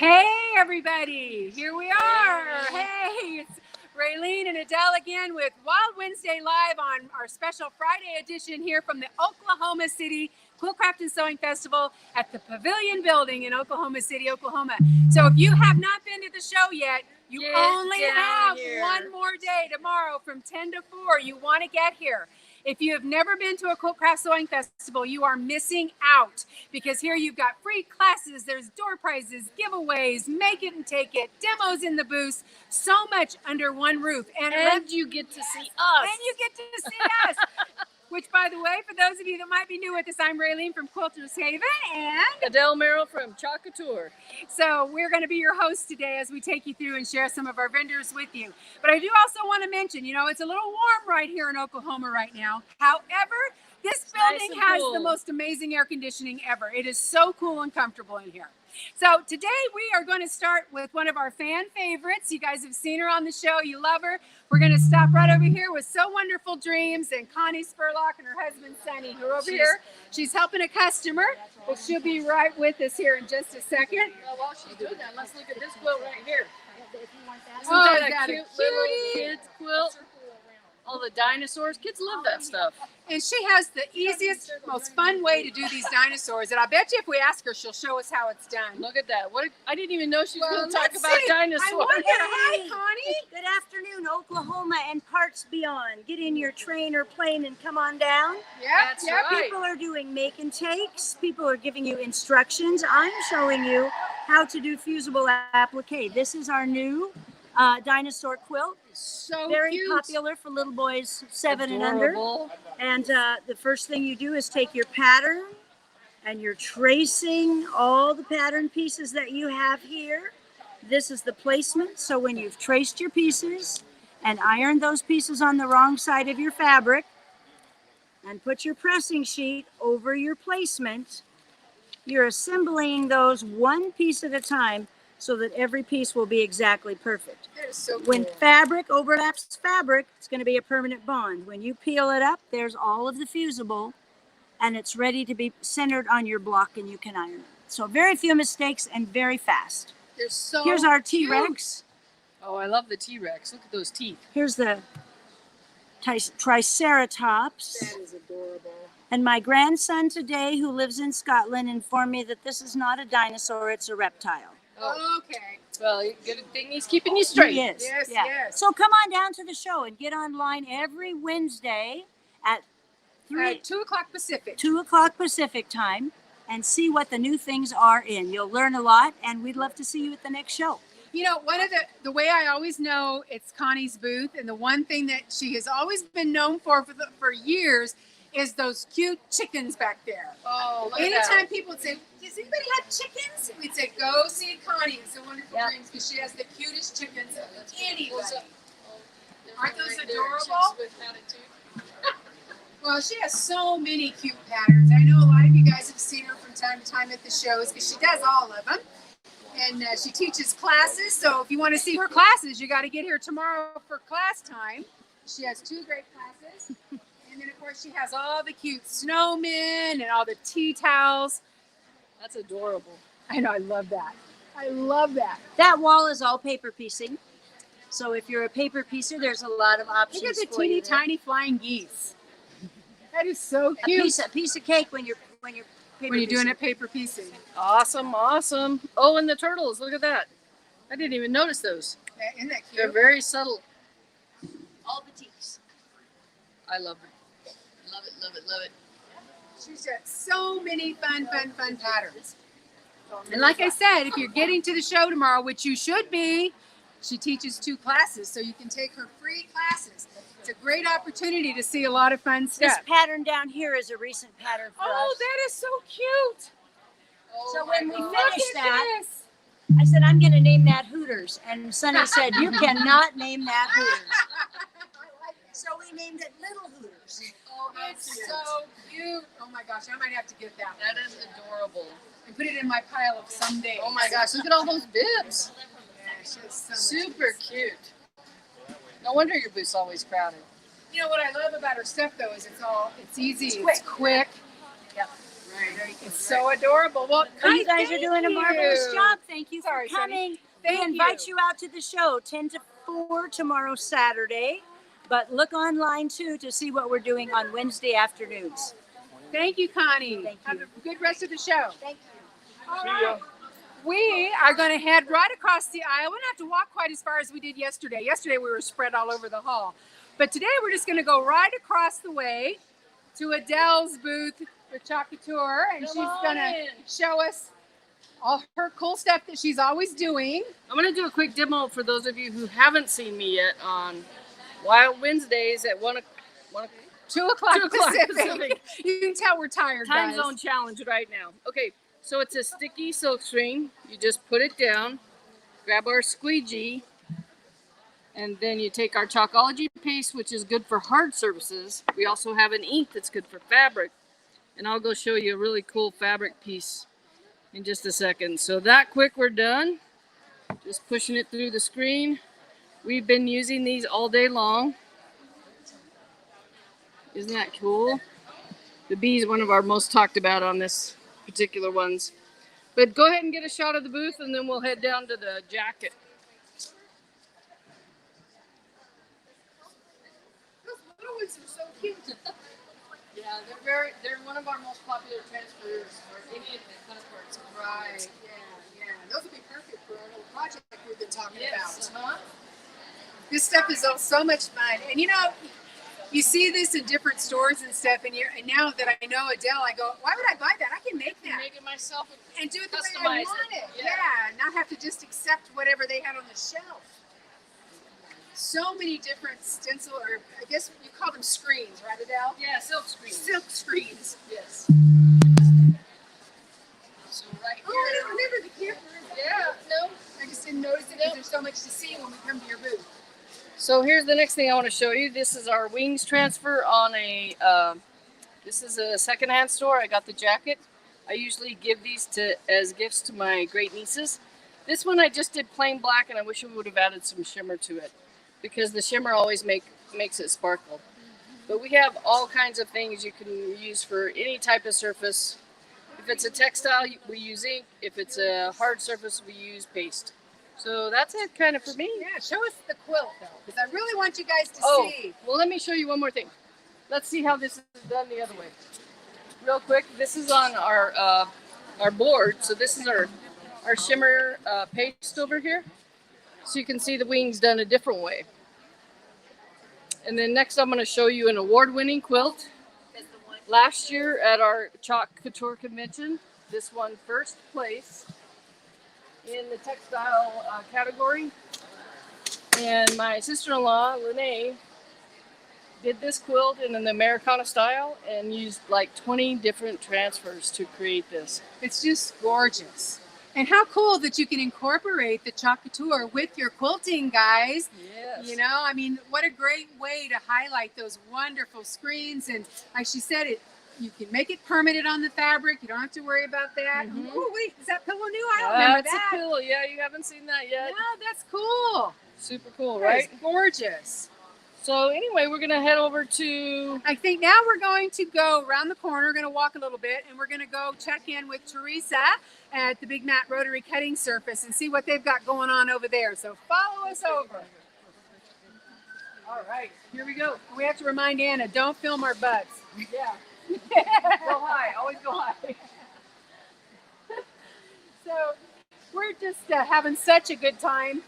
Hey everybody, here we are. Hey, it's Raylene and Adele again with Wild Wednesday Live on our special Friday edition here from the Oklahoma City Quiltcraft and Sewing Festival at the Pavilion Building in Oklahoma City, Oklahoma. So if you have not been to the show yet, you only have one more day tomorrow from 10 to 4. You want to get here. If you have never been to a Quiltcraft Sewing Festival, you are missing out because here you've got free classes, there's door prizes, giveaways, make it and take it, demos in the booth, so much under one roof. And you get to see us. And you get to see us. Which, by the way, for those of you that might be new with us, I'm Raylene from Quilters Haven and Adele Merrill from Couture. So we're going to be your hosts today as we take you through and share some of our vendors with you. But I do also want to mention, it's a little warm right here in Oklahoma right now. However, this building has the most amazing air conditioning ever. It is so cool and comfortable in here. So today we are going to start with one of our fan favorites. You guys have seen her on the show. You love her. We're going to stop right over here with So Wonderful Dreams and Connie Spurlock and her husband, Sonny, who are over here. She's helping a customer, but she'll be right with us here in just a second. Well, while she's doing that, let's look at this quilt right here. Oh, Isn't that a cute little kid's quilt? All the dinosaurs. Kids love that stuff. And she has the easiest, most fun way to do these dinosaurs. And I bet you if we ask her, she'll show us how it's done. Look at that. I didn't even know she was going to talk about dinosaurs. I wonder, hi, Connie. Good afternoon, Oklahoma and parts beyond. Get in your train or plane and come on down. That's right. People are doing make and takes. People are giving you instructions. I'm showing you how to do fusible applique. This is our new dinosaur quilt. So very cute. Popular for little boys 7 Adorable. and under. And the first thing you do is take your pattern and you're tracing all the pattern pieces that you have here. This is the placement. So when you've traced your pieces and ironed those pieces on the wrong side of your fabric and put your pressing sheet over your placement, you're assembling those one piece at a time so that every piece will be exactly perfect. That is so cool. When fabric overlaps fabric, it's going to be a permanent bond. When you peel it up, there's all of the fusible, and it's ready to be centered on your block, and you can iron it. So very few mistakes and very fast. Here's our T-Rex. Oh, I love the T-Rex. Look at those teeth. Here's the Triceratops. That is adorable. And my grandson today, who lives in Scotland, informed me that this is not a dinosaur, it's a reptile. Oh. Okay. Well, good thing he's keeping you straight. He is. Yes, yeah. yes. So come on down to the show and get online every Wednesday at 2 o'clock Pacific. 2 o'clock Pacific time and see what the new things are in. You'll learn a lot, and we'd love to see you at the next show. One of the way I always know it's Connie's booth, and the one thing that she has always been known for years is those cute chickens back there. Oh, look at Anytime that. people would say, does anybody have chickens? We'd say, go see Connie. It's So Wonderful Dreams because she has the cutest chickens of anybody. Aren't those adorable? Well, she has so many cute patterns. I know a lot of you guys have seen her from time to time at the shows because she does all of them. And she teaches classes. So if you want to see her classes, you got to get here tomorrow for class time. She has 2 great classes. And then, of course, she has all the cute snowmen and all the tea towels. That's adorable. I know, I love that. I love that. That wall is all paper piecing. So if you're a paper piecer, there's a lot of options. Look at the for teeny you there. tiny flying geese. That is so cute. A piece of cake when you're doing it paper piecing. Awesome, awesome. Oh, and the turtles. Look at that. I didn't even notice those. Isn't that cute? They're very subtle. all the teas. I love it. Love it, love it, love it. She's got so many fun patterns. And like I said, if you're getting to the show tomorrow, which you should be, she teaches 2 classes, so you can take her free classes. It's a great opportunity to see a lot of fun stuff. This pattern down here is a recent pattern for us. Oh, that is so cute. So when we Look finished at that, this. I said, I'm going to name that Hooters. And Sonny said, you cannot name that Hooters. So we named it Little Hooters. Oh, it's so cute. Oh my gosh, I might have to get that one. That is adorable. And put it in my pile of someday. Oh my gosh, look at all those bibs. Yeah, she has so much Super cute. No wonder your booth's always crowded. You know what I love about her stuff though is it's easy, it's quick. Yep. It's so adorable. Well, Well, you guys are thank doing a marvelous you. job. Thank you Sorry, for Sonny. coming. Thank We invite you out to the show 10 to 4 tomorrow, Saturday. But look online too to see what we're doing on Wednesday afternoons. Thank you, Connie. Thank Have you. a good rest of the show. Thank you. All right. We are going to head right across the aisle. We don't have to walk quite as far as we did yesterday. Yesterday we were spread all over the hall. But today we're just going to go right across the way to Adele's booth with Couture, and she's going to show us all her cool stuff that she's always doing. I'm going to do a quick demo for those of you who haven't seen me yet on Wild Wednesdays at 1 o'clock. 2 o'clock 2 o'clock Pacific. Pacific. You can tell we're tired, Time guys. zone challenge right now. Okay, so it's a sticky silk screen. You just put it down, grab our squeegee, and then you take our Chalkology paste, which is good for hard surfaces. We also have an ink that's good for fabric. And I'll go show you a really cool fabric piece in just a second. So that quick, we're done. Just pushing it through the screen. We've been using these all day long. Isn't that cool? The bee is one of our most talked about on this particular ones. But go ahead and get a shot of the booth, and then we'll head down to the jacket. Those little ones are so cute. Yeah, they're one of our most popular transfers for any of the cutouts. Right, yeah. Those would be perfect for our little project we've been talking about. This stuff is all so much fun. And you know, you see this in different stores and stuff, and now that I know Adele, I go, why would I buy that? I can make that. Make it myself And do it the way I customize want it. it. Yeah, not have to just accept whatever they had on the shelf. So many different stencil, or I guess you call them screens, right, Adele? Yeah, silk screen. Silk screens. Yes. So right here. Oh, I don't remember the camera. Yeah, no. I just didn't notice it because there's so much to see when we come to your booth. So here's the next thing I want to show you. This is our wings transfer on a, this is a secondhand store. I got the jacket. I usually give these as gifts to my great nieces. This one I just did plain black, and I wish we would have added some shimmer to it because the shimmer always makes it sparkle. But we have all kinds of things you can use for any type of surface. If it's a textile, we use ink. If it's a hard surface, we use paste. So that's it kind of for me. Yeah, show us the quilt though, because I really want you guys to see. Well, let me show you one more thing. Let's see how this is done the other way. Real quick, this is on our board. So this is our shimmer paste over here. So you can see the wings done a different way. And then next I'm going to show you an award-winning quilt. Last year at our Chalk Couture convention, this won first place in the textile category. And my sister-in-law, Lene, did this quilt in an Americana style and used like 20 different transfers to create this. It's just gorgeous. And how cool that you can incorporate the Chalk Couture with your quilting, guys. Yes. You know, I mean, what a great way to highlight those wonderful screens. And like she said, you can make it permanent on the fabric. You don't have to worry about that. Mm-hmm. Oh, wait, is that pillow new? I don't remember That's that. a pillow. Yeah, you haven't seen that yet. No, that's cool. Super cool, That right? is gorgeous. So anyway, we're gonna head over to. I think now we're going to go around the corner. We're going to walk a little bit, and we're going to go check in with Teresa at the Big Mat Rotary Cutting Surface and see what they've got going on over there. So follow us over. All right, here we go. We have to remind Anna, don't film our butts. Yeah. Go high. Always go high. So we're just having such a good time.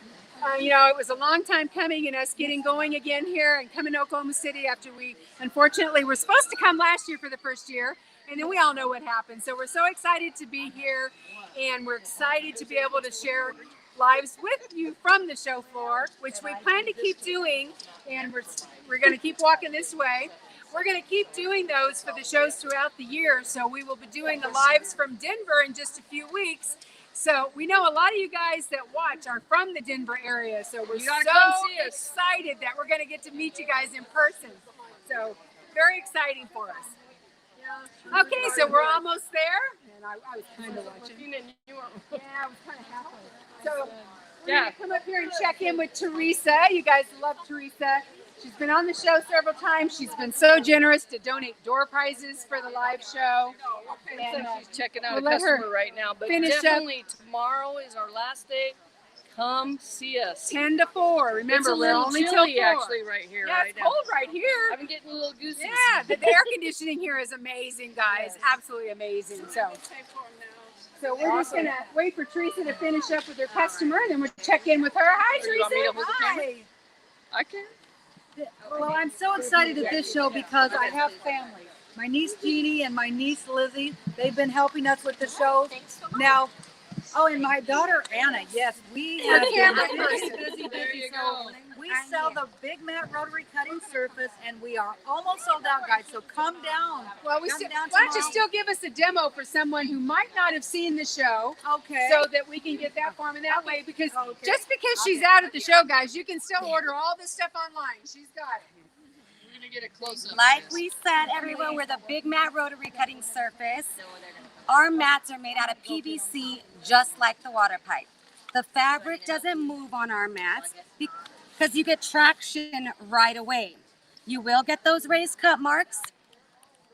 You know, it was a long time coming in us getting going again here and coming to Oklahoma City after we unfortunately were supposed to come last year for the first year. And then we all know what happened. So we're so excited to be here, and we're excited to be able to share lives with you from the show floor, which we plan to keep doing. And we're going to keep walking this way. We're going to keep doing those for the shows throughout the year. So we will be doing the lives from Denver in just a few weeks. So we know a lot of you guys that watch are from the Denver area. So we're so excited that we're going to get to meet you guys in person. So very exciting for us. Okay, so we're almost there. And I was kind of watching. Yeah, I was kind of halfway. So we're going to come up here and check in with Teresa. You guys love Teresa. She's been on the show several times. She's been so generous to donate door prizes for the live show. And She's checking out we'll a let her customer right now, but finish up. definitely tomorrow is our last day. Come see us. 10 to 4. Remember, It's a we're little only till chilly 4. actually right here. Yeah, right it's now. cold right here. I'm getting a little goosey. Yeah, the air conditioning here is amazing, guys. Absolutely amazing. So we're just gonna wait for Teresa to finish up with her customer, and then we'll check in with her. Hi, You want me to Teresa. hold the camera? I can. Well, I'm so excited at this show because I have family. My niece Jeannie and my niece Lizzie, they've been helping us with the show. Now, oh, and my daughter Anna, yes, we have been Camera busy. There you So go. we sell the Big Mat Rotary Cutting Surface, and we are almost sold out, guys. So come down. Well, Come why down don't you tomorrow. still give us a demo for someone who might not have seen the show, Okay. so that we can get that form in that way. Because Okay. just because she's out at the show, guys, you can still order all this stuff online. She's got it. We're gonna get a close up. Like we said, everyone, we're the Big Mat Rotary Cutting Surface. Our mats are made out of PVC, just like the water pipe. The fabric doesn't move on our mats because you get traction right away. You will get those raised cut marks,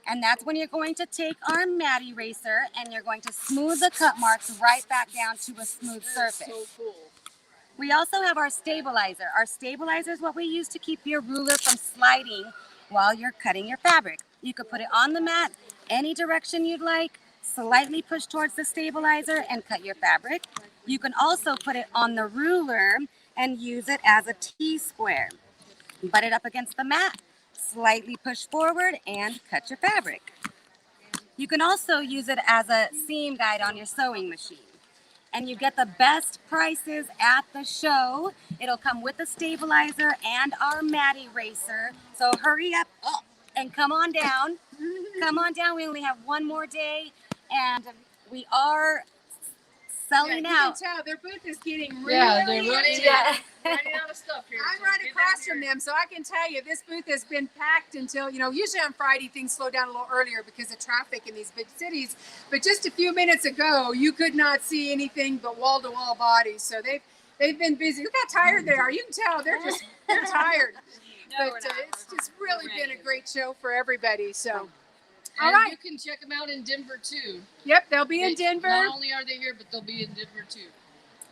and that's when you're going to take our mat eraser and you're going to smooth the cut marks right back down to a smooth surface. So cool. We also have our stabilizer. Our stabilizer is what we use to keep your ruler from sliding while you're cutting your fabric. You could put it on the mat any direction you'd like, slightly push towards the stabilizer and cut your fabric. You can also put it on the ruler and use it as a T-square. Butt it up against the mat, slightly push forward and cut your fabric. You can also use it as a seam guide on your sewing machine. And you get the best prices at the show. It'll come with a stabilizer and our mat eraser. So hurry up and come on down. Come on down. We only have one more day, and we are selling out. You can tell their booth is getting really, Yeah, they're running, Yeah. running out of stuff here. I'm so right get across down from here. them, so I can tell you this booth has been packed until, usually on Friday things slow down a little earlier because of traffic in these big cities. But just a few minutes ago, you could not see anything but wall-to-wall bodies. So they've been busy. Look how tired they are. You can tell they're tired. But it's just really been a great show for everybody. So, all And right. you can check them out in Denver too. Yep, they'll be in Denver. Not only are they here, but they'll be in Denver too.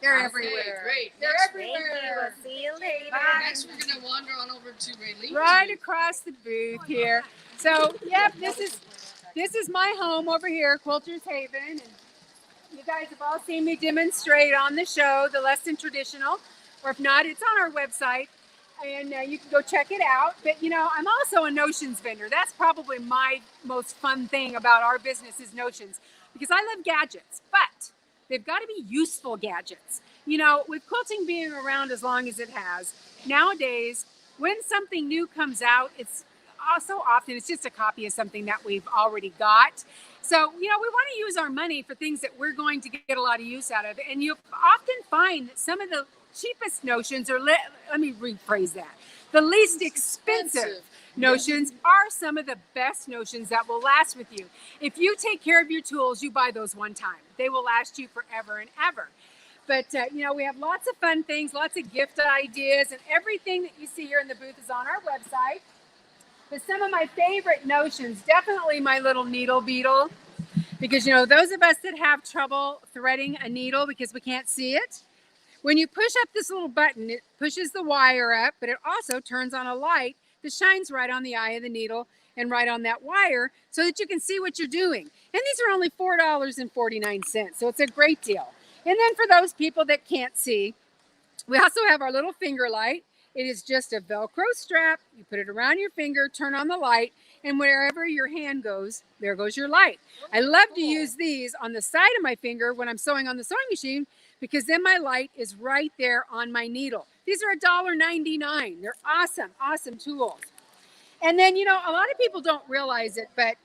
They're Okay, everywhere. great. They're Next, everywhere. See you later. next we're gonna wander on over to Raylene. Right across the booth here. So, yep, this is my home over here, Quilters Haven, and you guys have all seen me demonstrate on the show the less than traditional, or if not, it's on our website, and you can go check it out. But I'm also a notions vendor. That's probably my most fun thing about our business is notions, because I love gadgets, but they've got to be useful gadgets. With quilting being around as long as it has, nowadays, when something new comes out, it's so often it's just a copy of something that we've already got. So, we want to use our money for things that we're going to get a lot of use out of. And you often find that some of the cheapest notions are, let me rephrase that, the least expensive notions are some of the best notions that will last with you. If you take care of your tools, you buy those one time. They will last you forever and ever. But, we have lots of fun things, lots of gift ideas, and everything that you see here in the booth is on our website. But some of my favorite notions, definitely my little needle beetle, because, those of us that have trouble threading a needle because we can't see it, when you push up this little button, it pushes the wire up, but it also turns on a light that shines right on the eye of the needle and right on that wire so that you can see what you're doing. And these are only $4.49, so it's a great deal. And then for those people that can't see, we also have our little finger light. It is just a Velcro strap. You put it around your finger, turn on the light, and wherever your hand goes, there goes your light. I love to use these on the side of my finger when I'm sewing on the sewing machine, because then my light is right there on my needle. These are $1.99. They're awesome, awesome tools. And then, a lot of people don't realize it, but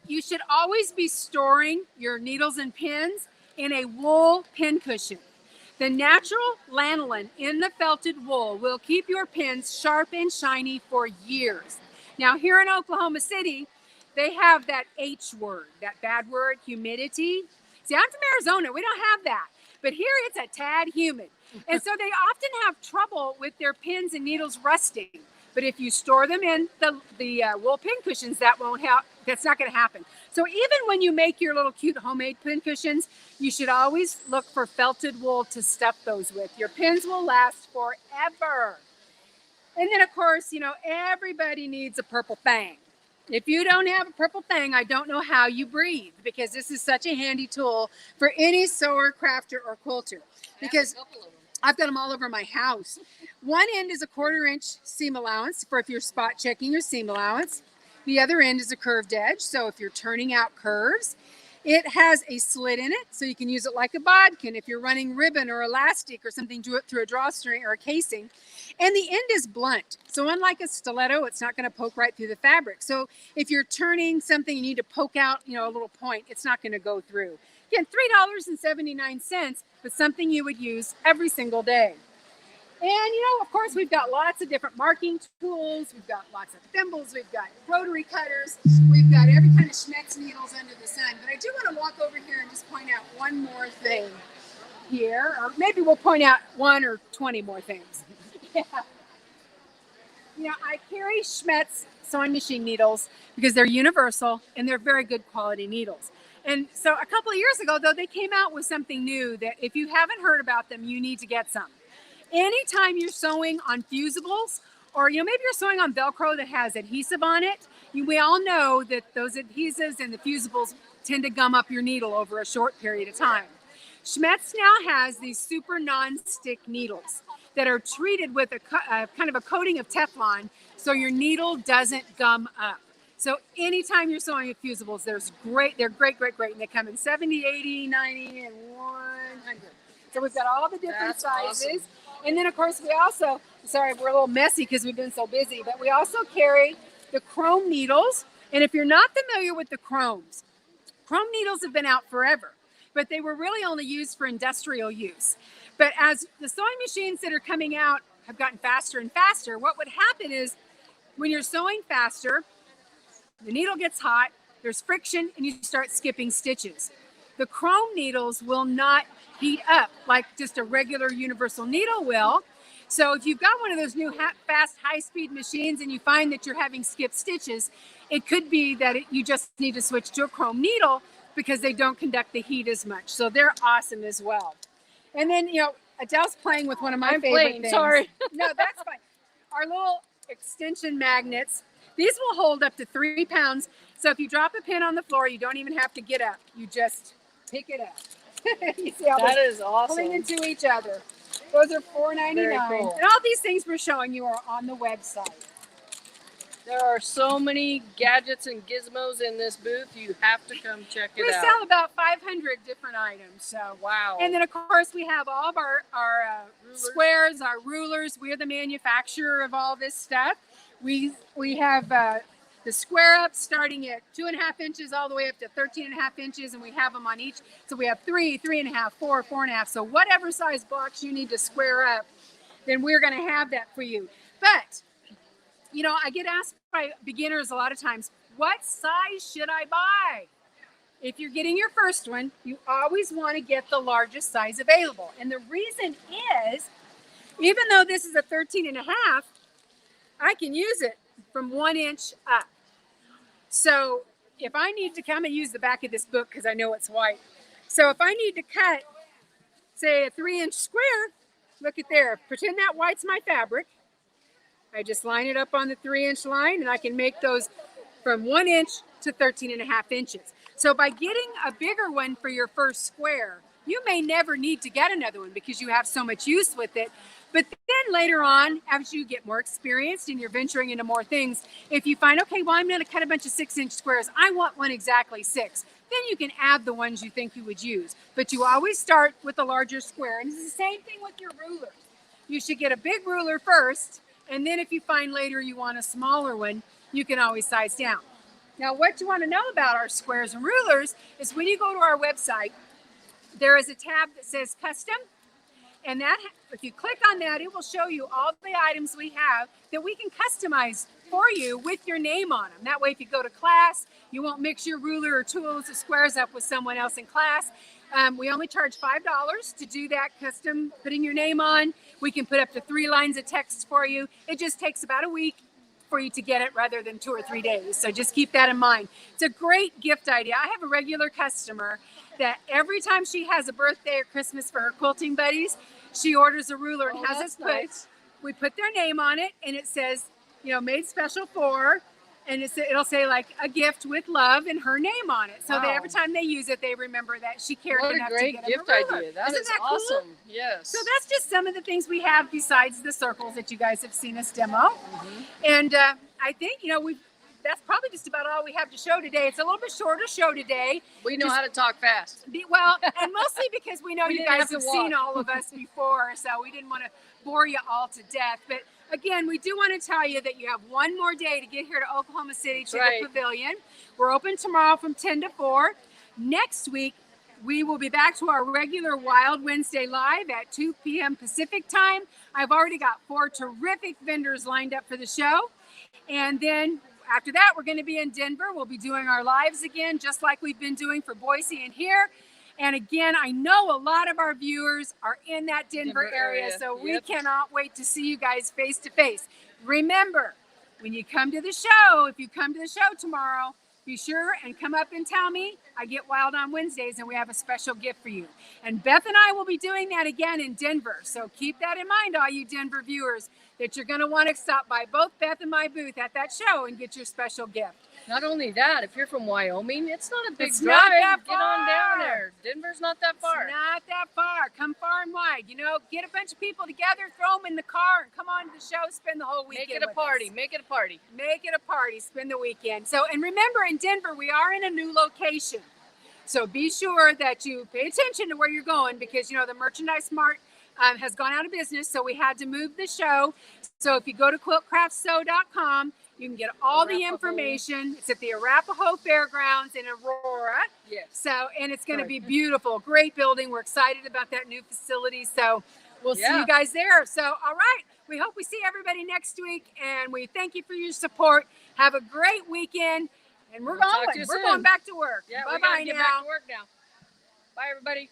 you should always be storing your needles and pins in a wool pin cushion. The natural lanolin in the felted wool will keep your pins sharp and shiny for years. Now, here in Oklahoma City, they have that H word, that bad word, humidity. See, I'm from Arizona. We don't have that. But here it's a tad humid. And so they often have trouble with their pins and needles rusting. But if you store them in the wool pin cushions, that won't help. That's not going to happen. So even when you make your little cute homemade pin cushions, you should always look for felted wool to stuff those with. Your pins will last forever. And then of course, you know, everybody needs a purple fang. If you don't have a purple fang, I don't know how you breathe, because this is such a handy tool for any sewer, crafter, or quilter. Because I've got them all over my house. One end is a 1/4 inch seam allowance for if you're spot checking your seam allowance. The other end is a curved edge, so if you're turning out curves. It has a slit in it, so you can use it like a bodkin if you're running ribbon or elastic or something through a drawstring or a casing. And the end is blunt, so unlike a stiletto, it's not going to poke right through the fabric. So if you're turning something, you need to poke out, you know, a little point, it's not going to go through. Again, $3.79, but something you would use every single day. And, you know, of course, we've got lots of different marking tools. We've got lots of thimbles. We've got rotary cutters. We've got every kind of Schmetz needles under the sun. But I do want to walk over here and just point out one more thing here. Or maybe we'll point out 1 or 20 more things. Yeah. You know, I carry Schmetz sewing machine needles because they're universal and they're very good quality needles. And so a couple of years ago, though, they came out with something new that if you haven't heard about them, you need to get some. Anytime you're sewing on fusibles, or you know, maybe you're sewing on Velcro that has adhesive on it, we all know that those adhesives and the fusibles tend to gum up your needle over a short period of time. Schmetz now has these super non-stick needles that are treated with a kind of a coating of Teflon, so your needle doesn't gum up. So anytime you're sewing with fusibles, they're great, and they come in 70, 80, 90, and 100. So we've got all the different sizes. Awesome. And then, of course, we also, sorry, we're a little messy because we've been so busy, but we also carry the chrome needles. And if you're not familiar with the chromes, chrome needles have been out forever, but they were really only used for industrial use. But as the sewing machines that are coming out have gotten faster and faster, what would happen is when you're sewing faster, the needle gets hot, there's friction, and you start skipping stitches. The chrome needles will not heat up like just a regular universal needle will. So if you've got one of those new fast high-speed machines and you find that you're having skipped stitches, it could be that you just need to switch to a chrome needle because they don't conduct the heat as much. So they're awesome as well. And then, you know, Adele's playing with one of my favorite things. Sorry. No, that's fine. Our little extension magnets. These will hold up to 3 pounds. So if you drop a pin on the floor, you don't even have to get up. You just pick it up. You see how that is awesome. Pulling into each other. Those are $4.99. Cool. And all these things we're showing you are on the website. There are so many gadgets and gizmos in this booth. You have to come check it out. We sell about 500 different items. So wow. And then of course we have all of our squares, our rulers. We're the manufacturer of all this stuff. We have the square ups starting at 2.5 inches all the way up to 13.5 inches, and we have them on each. So we have 3, 3.5, 4, 4.5. So whatever size box you need to square up, then we're going to have that for you. But you know, I get asked by beginners a lot of times, what size should I buy? If you're getting your first one, you always want to get the largest size available. And the reason is, even though this is a 13.5, I can use it from 1 inch up. So if I need to come and use the back of this book because I know it's white. So if I need to cut, say, a 3-inch square, look at there. Pretend that white's my fabric. I just line it up on the 3-inch line, and I can make those from 1 inch to 13.5 inches. So by getting a bigger one for your first square, you may never need to get another one because you have so much use with it. But then later on, as you get more experienced and you're venturing into more things, if you find, okay, well, I'm going to cut a bunch of 6-inch squares. I want one exactly 6. Then you can add the ones you think you would use. But you always start with a larger square. And it's the same thing with your rulers. You should get a big ruler first. And then if you find later you want a smaller one, you can always size down. Now, what you want to know about our squares and rulers is when you go to our website, there is a tab that says custom. And that, if you click on that, it will show you all the items we have that we can customize for you with your name on them. That way, if you go to class, you won't mix your ruler or tools or squares up with someone else in class. We only charge $5 to do that custom, putting your name on. We can put up to 3 lines of text for you. It just takes about a week, for you to get it rather than 2 or 3 days. So just keep that in mind. It's a great gift idea. I have a regular customer that every time she has a birthday or Christmas for her quilting buddies, she orders a ruler and has us put, nice. we put their name on it, and it says, you know, made special for, and it'll say like a gift with love and her name on it. So that every time they use it, they remember that she cared What a enough to great get them gift a ruler. idea. That Isn't is that cool? awesome. Yes. So that's just some of the things we have besides the circles that you guys have seen us demo. And I think, you know, that's probably just about all we have to show today. It's a little bit shorter show today. We know how to talk fast. Well, and mostly because we know We you didn't guys have have to seen walk. all of us before, so we didn't want to bore you all to death. But again, we do want to tell you that you have one more day to get here to Oklahoma City to right. the pavilion. We're open tomorrow from 10 to 4. Next week, we will be back to our regular Wild Wednesday Live at 2 p.m. Pacific time. I've already got 4 terrific vendors lined up for the show. And then after that, we're going to be in Denver. We'll be doing our lives again, just like we've been doing for Boise and here. And again, I know a lot of our viewers are in that Denver area, so we cannot wait to see you guys face to face. Remember, when you come to the show, if you come to the show tomorrow, be sure and come up and tell me. I get wild on Wednesdays, and we have a special gift for you. And Beth and I will be doing that again in Denver. So keep that in mind, all you Denver viewers, that you're going to want to stop by both Beth and my booth at that show and get your special gift. Not only that, if you're from Wyoming, it's not a big It's drive. not that Get on down far. there. Denver's not that far. It's not that far. Come far and wide. You know, get a bunch of people together, throw them in the car, and come on to the show, spend the whole weekend. Make it a party. Make it a party. Make it a party. Spend the weekend. So, and remember, in Denver, we are in a new location. So be sure that you pay attention to where you're going, because, you know, the Merchandise Mart has gone out of business, so we had to move the show. So if you go to quiltcraftsew.com, you can get all the information. It's at the Arapahoe Fairgrounds in Aurora. Yes. So, and it's going to be beautiful. Great building. We're excited about that new facility. So we'll see you guys there. So, all right. We hope we see everybody next week, and we thank you for your support. Have a great weekend, and we're going back to work. Yeah, Bye-bye get now. back to work now. Bye, everybody.